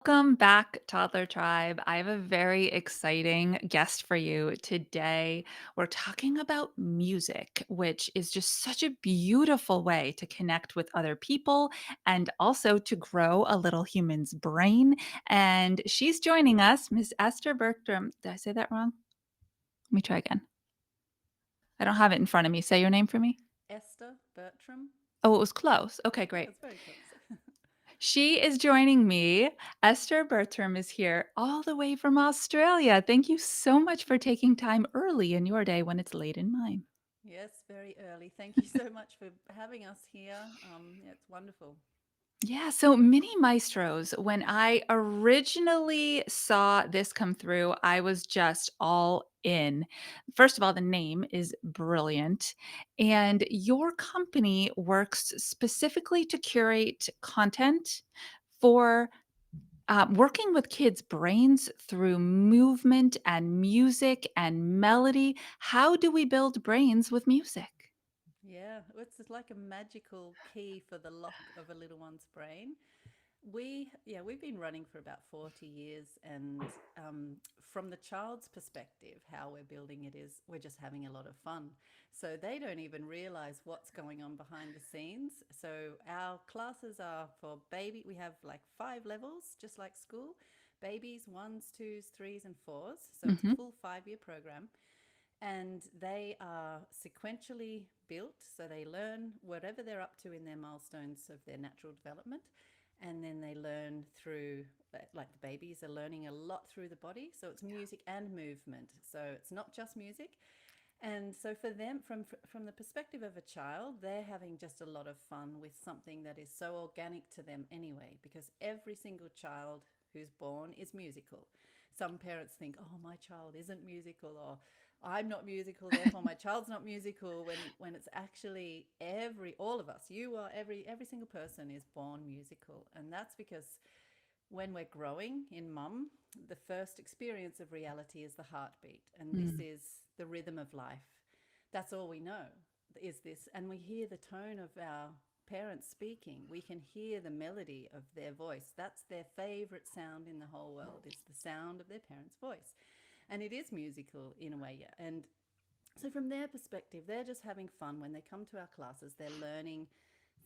Welcome back, Toddler Tribe. I have a very exciting guest for you today. We're talking about music, which is just such a beautiful way to connect with other people and also to grow a little human's brain. And she's joining us, Miss Esther Bertram. Did I say that wrong? Let me try again. I don't have it in front of me. Say your name for me. Esther Bertram. Oh, it was close. Okay, Yeah, great. it's very close. She is joining me. Esther Bertram is here all the way from Australia. Thank you so much for taking time early in your day when it's late in mine. Yes, very early. Thank you so much for having us here. Yeah, it's wonderful. Yeah, so Mini Maestros, when I originally saw this come through, I was just all in. First of all, the name is brilliant. And your company works specifically to curate content for working with kids' brains through movement and music and melody. How do we build brains with music? Yeah, it's like a magical key for the lock of a little one's brain. We've been running for about 40 years, and from the child's perspective, how we're building it is we're just having a lot of fun. So they don't even realize what's going on behind the scenes. So our classes are for baby. We have like 5 levels, just like school: babies, ones, twos, threes, and fours. So it's a Mhm. full 5-year program, and they are sequentially built, so they learn whatever they're up to in their milestones of their natural development, and then they learn through, like the babies are learning a lot through the body, so it's music and movement, so it's not just music. And so for them, from the perspective of a child, they're having just a lot of fun with something that is so organic to them anyway, because every single child who's born is musical. Some parents think, oh, my child isn't musical, or I'm not musical, therefore my child's not musical, when it's actually all of us, you are, every single person is born musical. And that's because when we're growing in mum, the first experience of reality is the heartbeat, and this Mm. is the rhythm of life. That's all we know is this, and we hear the tone of our parents speaking. We can hear the melody of their voice. That's their favorite sound in the whole world, is the sound of their parents' voice, and it is musical in a way. Yeah. And so from their perspective, they're just having fun when they come to our classes. They're learning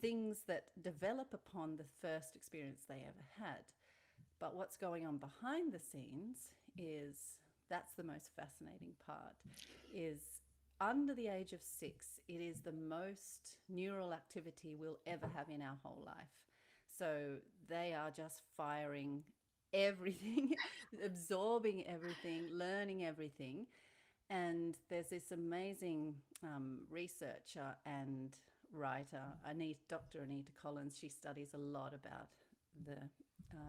things that develop upon the first experience they ever had. But what's going on behind the scenes is, that's the most fascinating part, is under the age of 6, it is the most neural activity we'll ever have in our whole life. So they are just firing everything, absorbing everything, learning everything. And there's this amazing researcher and writer, Dr. Anita Collins. She studies a lot about the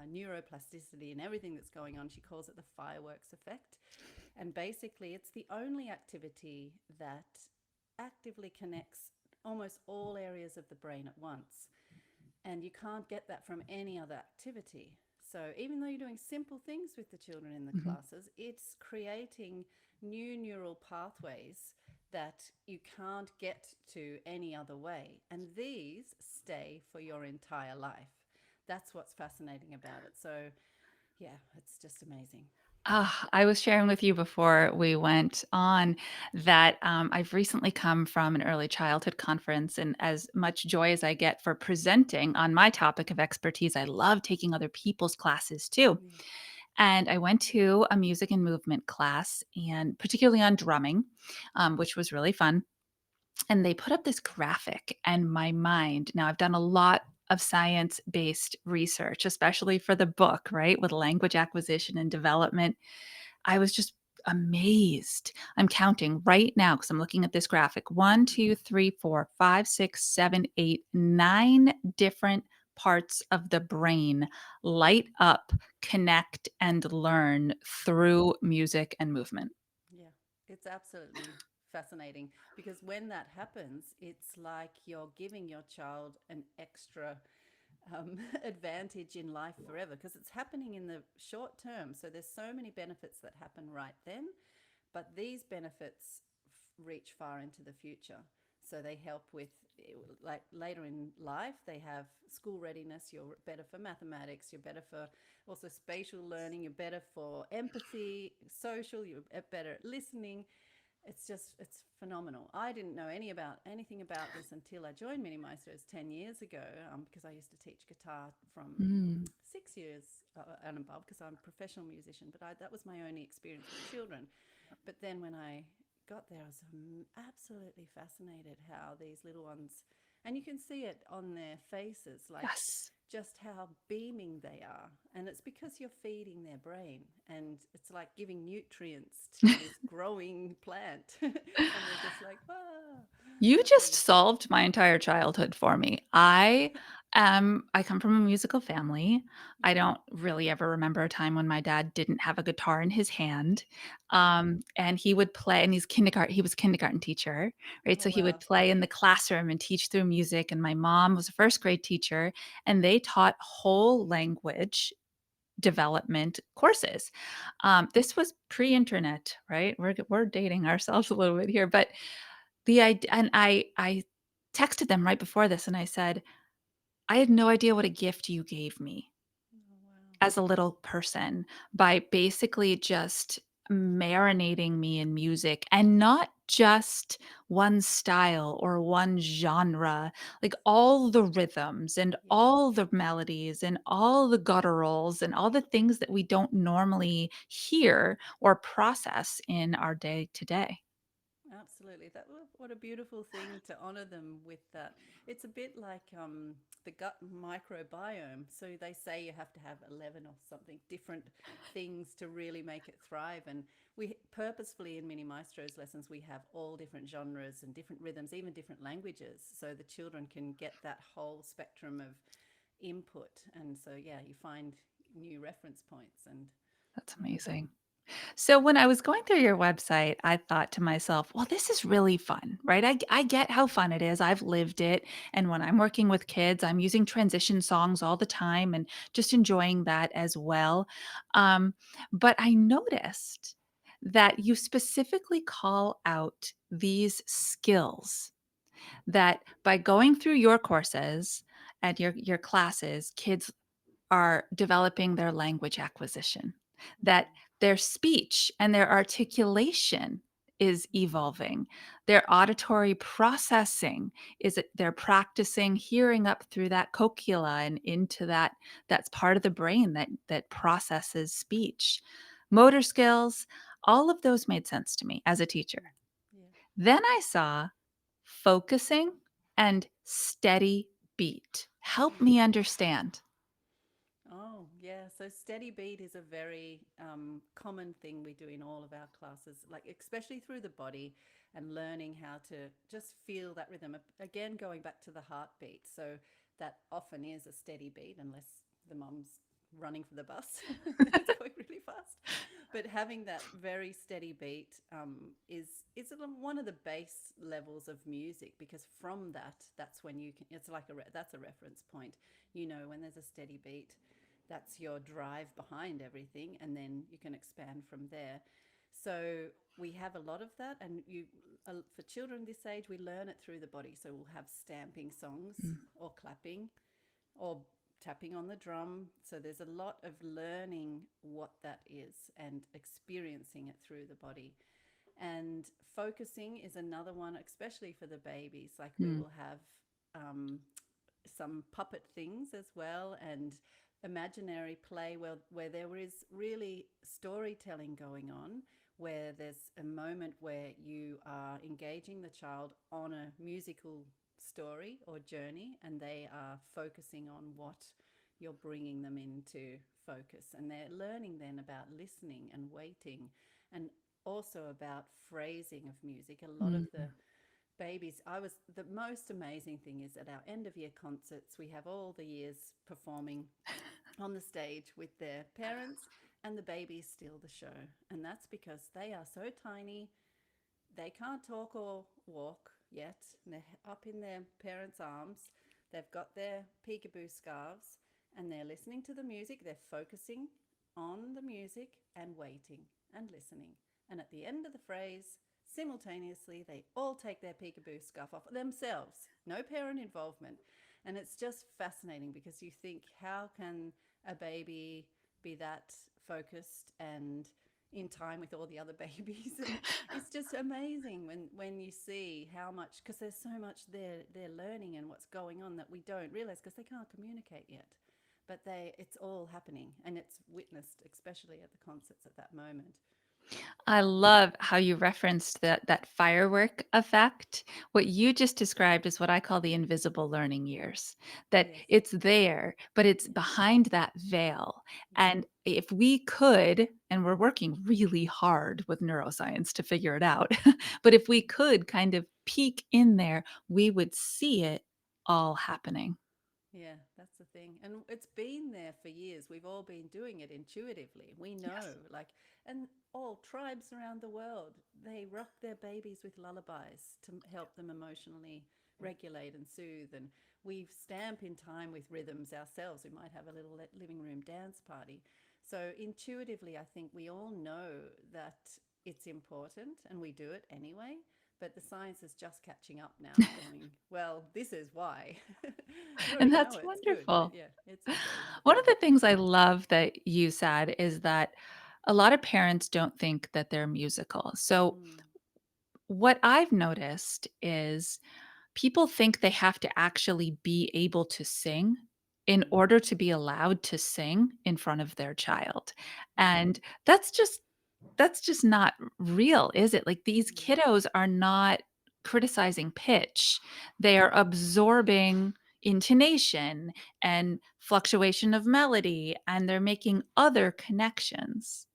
neuroplasticity and everything that's going on. She calls it the fireworks effect. And basically, it's the only activity that actively connects almost all areas of the brain at once. And you can't get that from any other activity. So even though you're doing simple things with the children in the Mhm. classes, it's creating new neural pathways that you can't get to any other way. And these stay for your entire life. That's what's fascinating about it. So, yeah, it's just amazing. I was sharing with you before we went on that I've recently come from an early childhood conference, and as much joy as I get for presenting on my topic of expertise, I love taking other people's classes too. Yeah. And I went to a music and movement class, and particularly on drumming, which was really fun. And they put up this graphic, and my mind, now I've done a lot of science based research, especially for the book, right, with language acquisition and development. I was just amazed. I'm counting right now because I'm looking at this graphic. One, two, three, four, five, six, seven, eight, nine different parts of the brain light up, connect, and learn through music and movement. Yeah, it's absolutely fascinating, because when that happens, it's like you're giving your child an extra advantage in life forever, because it's happening in the short term. So there's so many benefits that happen right then, but these benefits reach far into the future. So they help with like later in life, they have school readiness. You're better for mathematics. You're better for also spatial learning. You're better for empathy, social. You're better at listening. It's phenomenal. I didn't know anything about this until I joined Mini Maestros 10 years ago, because I used to teach guitar from Mm. 6 years and above, because I'm a professional musician. But that was my only experience with children. But then when I got there, I was absolutely fascinated how these little ones, and you can see it on their faces, like Yes. just how beaming they are. And it's because you're feeding their brain, and it's like giving nutrients to this growing plant. And they're just like, wow, You just absolutely. solved my entire childhood for me. I come from a musical family. I Mm. don't really ever remember a time when my dad didn't have a guitar in his hand. Mm. And he would play, and he was kindergarten teacher, right? Oh, So he would wow. play in the classroom and teach through music. And my mom was a first grade teacher, and they taught whole language development courses. This was pre-internet, right? We're dating ourselves a little bit here, but I texted them right before this and I said, "I had no idea what a gift you gave me Oh, wow. as a little person by basically just marinating me in music and not just one style or one genre, like all the rhythms and Yeah. all the melodies and all the gutturals and all the things that we don't normally hear or process in our day to day." Absolutely. What a beautiful thing to honor them with that. It's a bit like the gut microbiome. So they say you have to have 11 or something different things to really make it thrive. And we purposefully in Mini Maestros lessons, we have all different genres and different rhythms, even different languages, so the children can get that whole spectrum of input. And so, yeah, you find new reference points. And That's yeah. amazing. So when I was going through your website, I thought to myself, well, this is really fun, right? I get how fun it is. I've lived it. And when I'm working with kids, I'm using transition songs all the time and just enjoying that as well. Um, but I noticed that you specifically call out these skills that by going through your courses and your classes, kids are developing their language acquisition, that Mm. their speech and their articulation is evolving. Their auditory processing they're practicing hearing up through that cochlea and into that's part of the brain that processes speech. Motor skills, all of those made sense to me as a teacher. Mm. Yeah. Then I saw focusing and steady beat. Help Mm. me understand. Oh, yeah. So steady beat is a very common thing we do in all of our classes, like especially through the body and learning how to just feel that rhythm. Again, going back to the heartbeat. So that often is a steady beat, unless the mum's running for the bus and it's going really fast. But having that very steady beat is one of the base levels of music, because from that, that's when you can. It's like that's a reference point. You know, when there's a steady beat, that's your drive behind everything, and then you can expand from there. So we have a lot of that, and for children this age, we learn it through the body. So we'll have stamping songs Mm, or clapping or tapping on the drum. So there's a lot of learning what that is and experiencing it through the body. And focusing is another one, especially for the babies. Like we mm, will have um, some puppet things as well, and imaginary play where there is really storytelling going on, where there's a moment where you are engaging the child on a musical story or journey, and they are focusing on what you're bringing them into focus, and they're learning then about listening and waiting, and also about phrasing of music. A lot of the mm. babies, I was the most amazing thing is at our end of year concerts, we have all the years performing on the stage with their parents, and the babies steal the show. And that's because they are so tiny, they can't talk or walk yet. And they're up in their parents' arms. They've got their peekaboo scarves, and they're listening to the music. They're focusing on the music and waiting and listening. And at the end of the phrase, simultaneously, they all take their peekaboo scarf off themselves. No parent involvement. And it's just fascinating because you think, how can a baby be that focused and in time with all the other babies? And it's just amazing when you see how much, because there's so much they're learning and what's going on that we don't realize because they can't communicate yet. But it's all happening, and it's witnessed, especially at the concerts at that moment. I love how you referenced that firework effect. What you just described is what I call the invisible learning years. That Yes. it's there, but it's Yeah. behind that veil. Yeah. And if we could, and we're working really hard with neuroscience to figure it out, but if we could kind of peek in there, we would see it all happening. Yeah, that's the thing. And it's been there for years. We've all been doing it intuitively. We know, Yes. like, and all tribes around the world, they rock their babies with lullabies to help them emotionally regulate and soothe. And we stamp in time with rhythms ourselves. We might have a little living room dance party. So intuitively, I think we all know that it's important and we do it anyway. But the science is just catching up now, going, well, this is why. We And already know that's it's good, but wonderful. yeah, it's a very One of important. the things I love that you said is that a lot of parents don't think that they're musical. So, Mm, what I've noticed is people think they have to actually be able to sing in mm, order to be allowed to sing in front of their child. mm, And that's just not real, is it? Like, these mm. kiddos are not criticizing pitch. They are absorbing intonation and fluctuation of melody, and they're making other connections.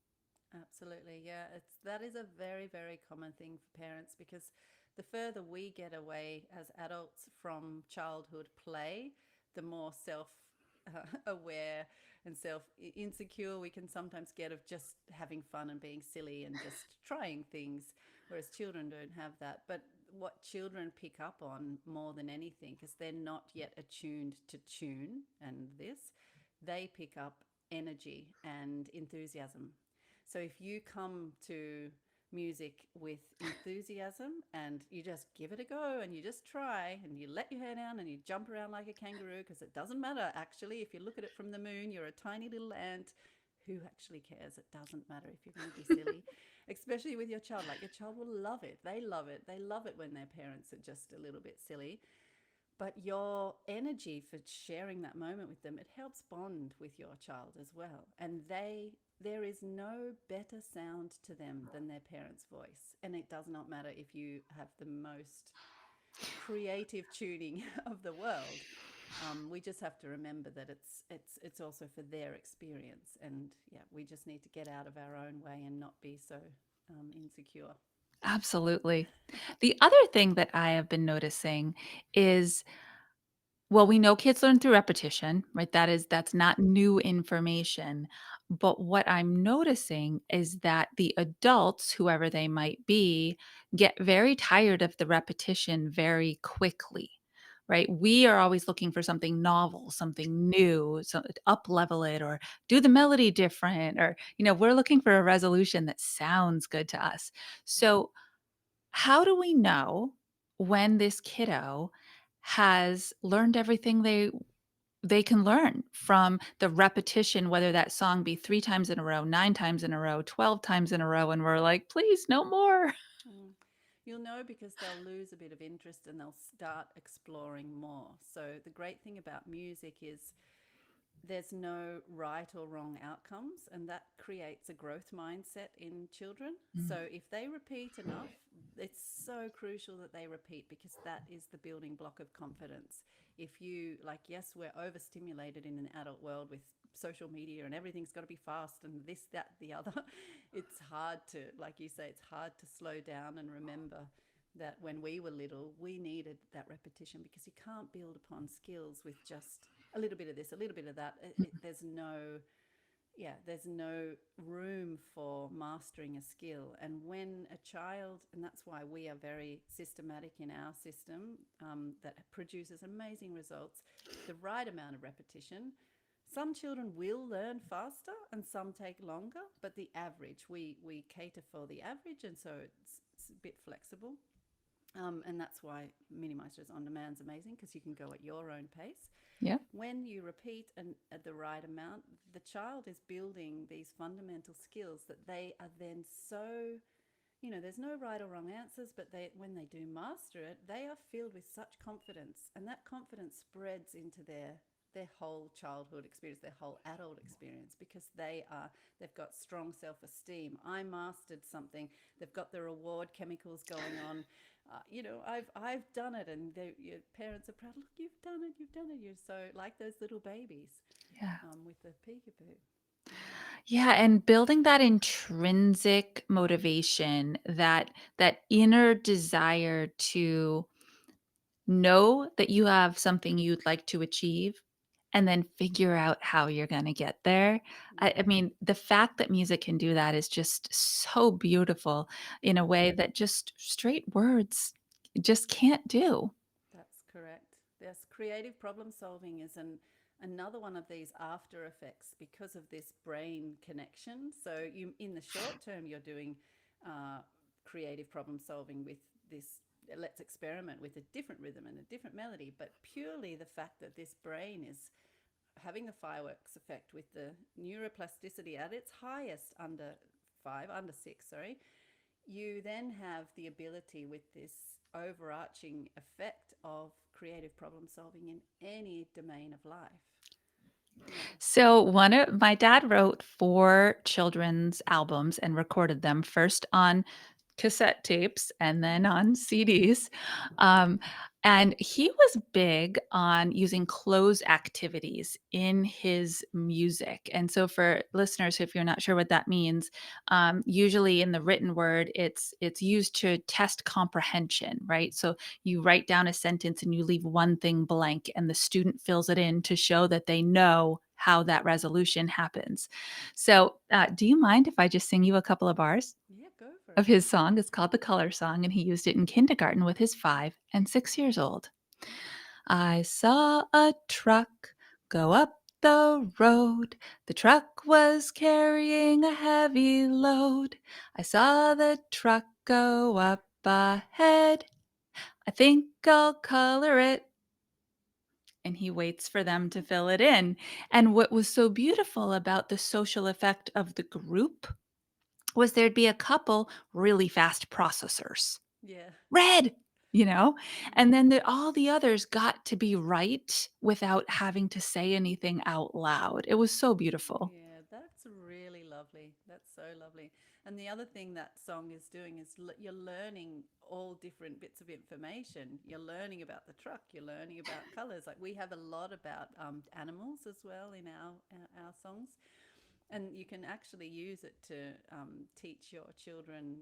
Absolutely. Yeah, it's that is a very, very common thing for parents because the further we get away as adults from childhood play, the more self aware and self insecure we can sometimes get of just having fun and being silly and just trying things, whereas children don't have that. But what children pick up on more than anything, because they're not yet attuned to tune and this, they pick up energy and enthusiasm. So if you come to music with enthusiasm and you just give it a go and you just try and you let your hair down and you jump around like a kangaroo, because it doesn't matter actually. If you look at it from the moon, you're a tiny little ant. Who actually cares? It doesn't matter if you're going to be silly, especially with your child. Like, your child will love it. They love it. They love it when their parents are just a little bit silly. But your energy for sharing that moment with them, it helps bond with your child as well. And there is no better sound to them than their parents' voice. And it does not matter if you have the most creative tuning of the world. We just have to remember that it's also for their experience. And yeah, we just need to get out of our own way and not be so insecure. Absolutely. The other thing that I have been noticing is, well, we know kids learn through repetition, right? That's not new information. But what I'm noticing is that the adults, whoever they might be, get very tired of the repetition very quickly. Right? We are always looking for something novel, something new, so up level it or do the melody different, or we're looking for a resolution that sounds good to us. Mm. So, how do we know when this kiddo has learned everything they can learn from the repetition, whether that song be 3 times in a row, 9 times in a row, 12 times in a row, and we're like, "Please, no more." Mm. You'll know because they'll lose a bit of interest and they'll start exploring more. So, the great thing about music is there's no right or wrong outcomes, and that creates a growth mindset in children. Mm, So, if they repeat enough, it's so crucial that they repeat because that is the building block of confidence. If you, like, yes, we're overstimulated in an adult world with social media and everything's got to be fast and this, that, the other. It's hard to, like you say, it's hard to slow down and remember that when we were little, we needed that repetition because you can't build upon skills with just a little bit of this, a little bit of that. There's no, yeah, there's no room for mastering a skill. And when a child, and that's why we are very systematic in our system that produces amazing results, the right amount of repetition. Some children will learn faster and some take longer, but the average, we cater for the average. And so it's a bit flexible. And that's why Mini Maestros on demand is amazing, because you can go at your own pace. Yeah. When you repeat at the right amount, the child is building these fundamental skills that they are then so, there's no right or wrong answers, but when they do master it, they are filled with such confidence, and that confidence spreads into their whole childhood experience, their whole adult experience, because they've got strong self-esteem. I mastered something. They've got the reward chemicals going on. I've done it, and your parents are proud. Look, you've done it. You've done it. You're so like those little babies, Yeah. with the peekaboo. Yeah. Yeah, and building that intrinsic motivation, that inner desire to know that you have something you'd like to achieve and then figure out how you're gonna get there. I Yeah. mean, the fact that music can do that is just so beautiful in a way that just straight words just can't do. That's correct. Yes, creative problem solving is another one of these after effects because of this brain connection. So you, in the short term, you're doing uh, creative problem solving with this. Let's experiment with a different rhythm and a different melody, but purely the fact that this brain is having the fireworks effect with the neuroplasticity at its highest under 6, sorry, you then have the ability with this overarching effect of creative problem solving in any domain of life. Yeah. So one of my dad wrote 4 children's albums and recorded them first on cassette tapes and then on CDs. Um, and he was big on using close activities in his music. And so for listeners, if you're not sure what that means, usually in the written word, it's used to test comprehension, right? So you write down a sentence and you leave one thing blank, and the student fills it in to show that they know how that resolution happens. So, do you mind if I just sing you a couple of bars Yeah, go for of it. his song? It's called The Color Song, and he used it in kindergarten with his 5 and 6 years old. I saw a truck go up the road. The truck was carrying a heavy load. I saw the truck go up ahead. I think I'll color it. And he waits for them to fill it in. And what was so beautiful about the social effect of the group was there'd be a couple really fast processors. Yeah. Red, you know? And Yeah. then all the others got to be right without having to say anything out loud. It was so beautiful. Yeah, that's really lovely. That's so lovely. And the other thing that song is doing is you're learning all different bits of information. You're learning about the truck. You're learning about colors. Like we have a lot about animals as well in our songs, and you can actually use it to teach your children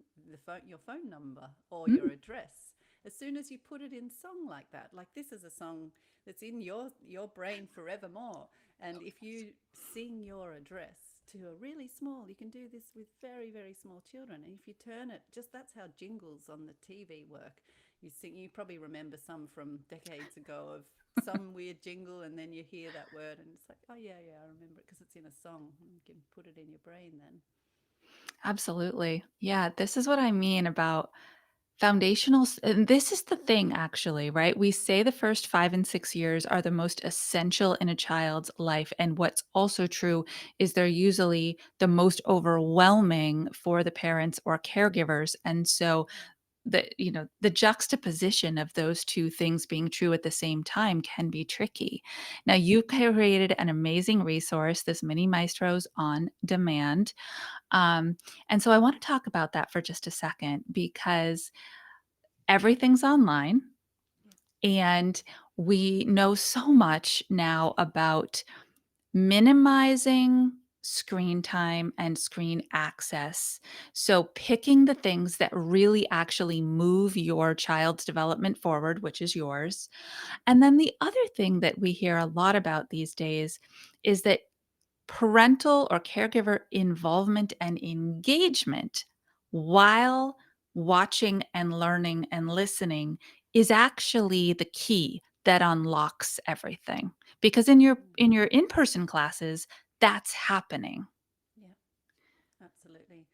your phone number or your Mm, address. As soon as you put it in song like that, like this is a song that's in your brain forevermore. And if you sing your address to a really small, you can do this with very, very small children. And if you turn it, just that's how jingles on the TV work. You sing, you probably remember some from decades ago of some weird jingle, and then you hear that word and it's like, oh yeah, yeah, I remember it because it's in a song. You can put it in your brain then. absolutely. Yeah, this is what I mean about foundational and this is the thing actually, right? We say the first 5 and 6 years are the most essential in a child's life, and what's also true is they're usually the most overwhelming for the parents or caregivers, and so the juxtaposition of those 2 things being true at the same time can be tricky. Now, you created an amazing resource, this Mini Maestros on demand, um, and so I wanna talk about that for just a second because everything's online, Yeah. and we know so much now about minimizing screen time and screen access. So, picking the things that really actually move your child's development forward, which is yours. And then the other thing that we hear a lot about these days is that parental or caregiver involvement and engagement while watching and learning and listening is actually the key that unlocks everything, because in your Mm. in-person classes that's happening. Yeah, absolutely.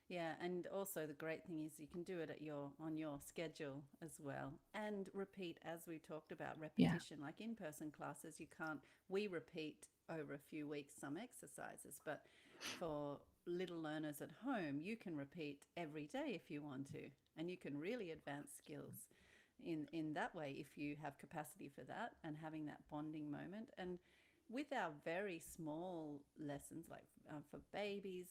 Yeah, and also the great thing is you can do it at your on your schedule as well, and repeat, as we talked about Yeah. repetition. Like in-person classes, you can't we repeat over a few weeks some exercises, but for little learners at home, you can repeat every day if you want to, and you can really advance skills in that way if you have capacity for that and having that bonding moment. And with our very small lessons, like for babies,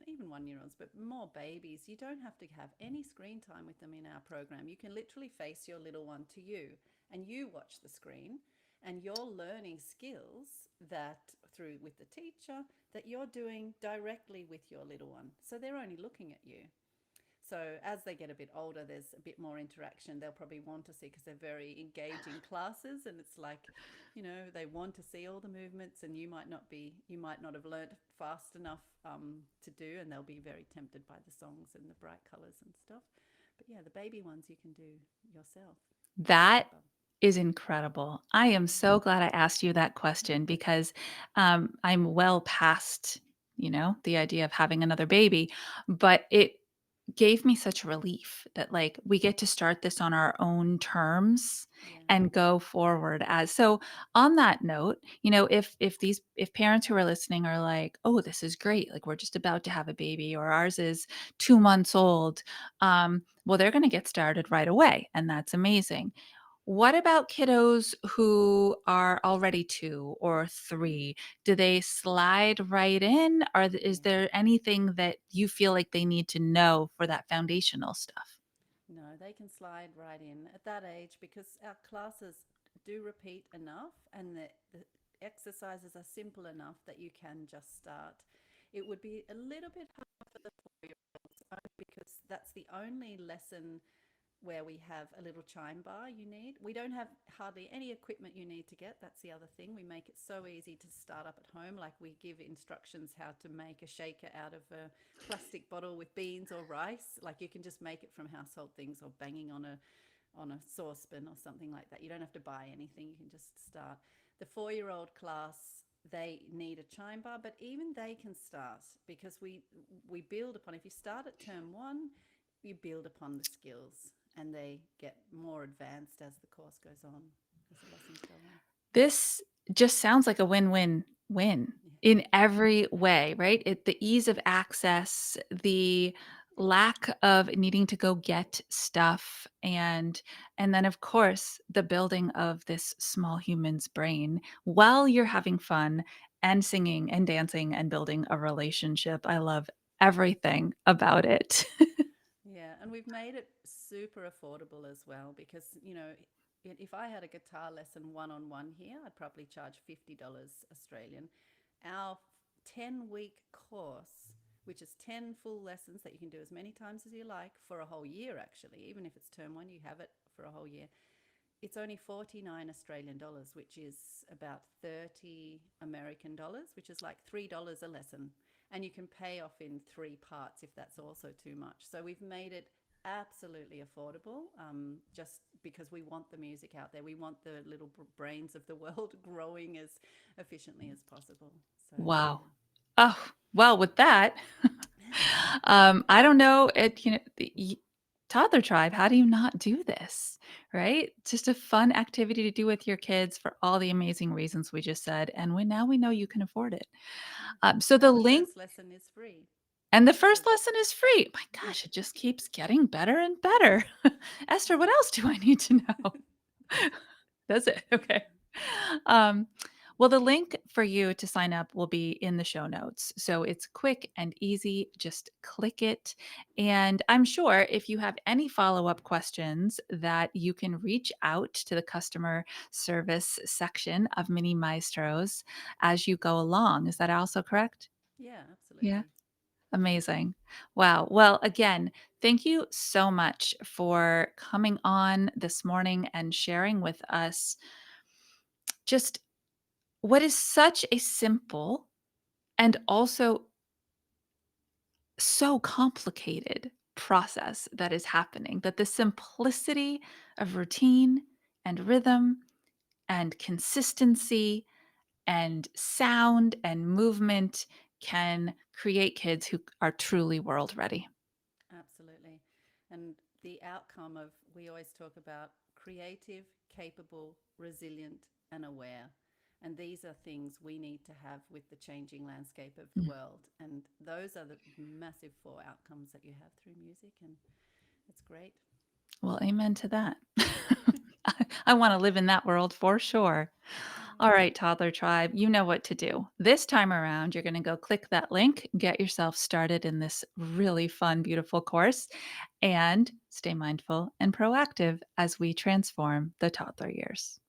even 1 year olds, but more babies, you don't have to have any screen time with them in our program. You can literally face your little one to you and you watch the screen, and you're learning skills that through with the teacher that you're doing directly with your little one. So they're only looking at you. So as they get a bit older, there's a bit more interaction. They'll probably want to see, because they're very engaging classes, and it's like, they want to see all the movements, and you might not have learnt fast enough to do, and they'll be very tempted by the songs and the bright colours and stuff. But yeah, the baby ones you can do yourself. That Super. is incredible. I am Mm. so glad I asked you that question because, I'm well past, the idea of having another baby, but it gave me such relief that, like, we get to start this on our own terms Yeah. and go forward as so on that note, if parents who are listening are like, "Oh, this is great, like, we're just about to have a baby," or ours is 2 months old, well, they're gonna get started right away, and that's amazing. What about kiddos who are already 2 or 3? Do they slide right in? Is Yeah. there anything that you feel like they need to know for that foundational stuff? No, they can slide right in at that age because our classes do repeat enough, and the exercises are simple enough that you can just start. It would be a little bit hard for the 4 year olds, only because that's the only lesson where we have a little chime bar you need. We don't have hardly any equipment you need to get. That's the other thing. We make it so easy to start up at home. Like, we give instructions how to make a shaker out of a plastic bottle with beans or rice. Like, you can just make it from household things, or banging on a saucepan or something like that. You don't have to buy anything. You can just start. The 4 year old class, they need a chime bar, but even they can start, because we build upon. If you start at term one, you build upon the skills, and they get more advanced as the course goes on, as the lessons go on. This just sounds like a win-win-win Yeah. in every way, right? The ease of access, the lack of needing to go get stuff, and then, of course, the building of this small human's brain while you're having fun and singing and dancing and building a relationship. I love everything about it. Yeah, and we've made it super affordable as well, because, if I had a guitar lesson one on one here, I'd probably charge $50 Australian. Our 10-week course, which is 10 full lessons that you can do as many times as you like for a whole year, actually, even if it's term one, you have it for a whole year. It's only 49 Australian dollars, which is about 30 American dollars, which is like $3 a lesson. And you can pay off in 3 parts if that's also too much. So we've made it absolutely affordable, just because we want the music out there. We want the little brains of the world growing as efficiently as possible. So, Wow. yeah. Oh, well, with that, I don't know, toddler tribe, how do you not do this, right? Just a fun activity to do with your kids for all the amazing reasons we just said, and now we know you can afford it. Yeah. So the And the link first lesson is free. and the So, first lesson is free. My yeah. gosh, it just keeps getting better and better. Esther, what else do I need to know? Does it? Okay. Um, well, the link for you to sign up will be in the show notes. So it's quick and easy. Just click it. And I'm sure if you have any follow up questions, that you can reach out to the customer service section of Mini Maestros as you go along. Is that also correct? Yeah, Yeah. absolutely. Amazing. Wow. Well, again, thank you so much for coming on this morning and sharing with us just what is such a simple and also so complicated process that is happening, that the simplicity of routine and rhythm and consistency and sound and movement can create kids who are truly world ready. And the outcome of, we always talk about creative, capable, resilient, and aware. And these are things we need to have with the changing landscape of the Mm. world. And those are the massive four outcomes that you have through music. And it's great. Well, amen to that. I wanna live in that world for sure. All Yeah. right, toddler tribe, you know what to do. This time around, you're gonna go click that link, get yourself started in this really fun, beautiful course, and stay mindful and proactive as we transform the toddler years.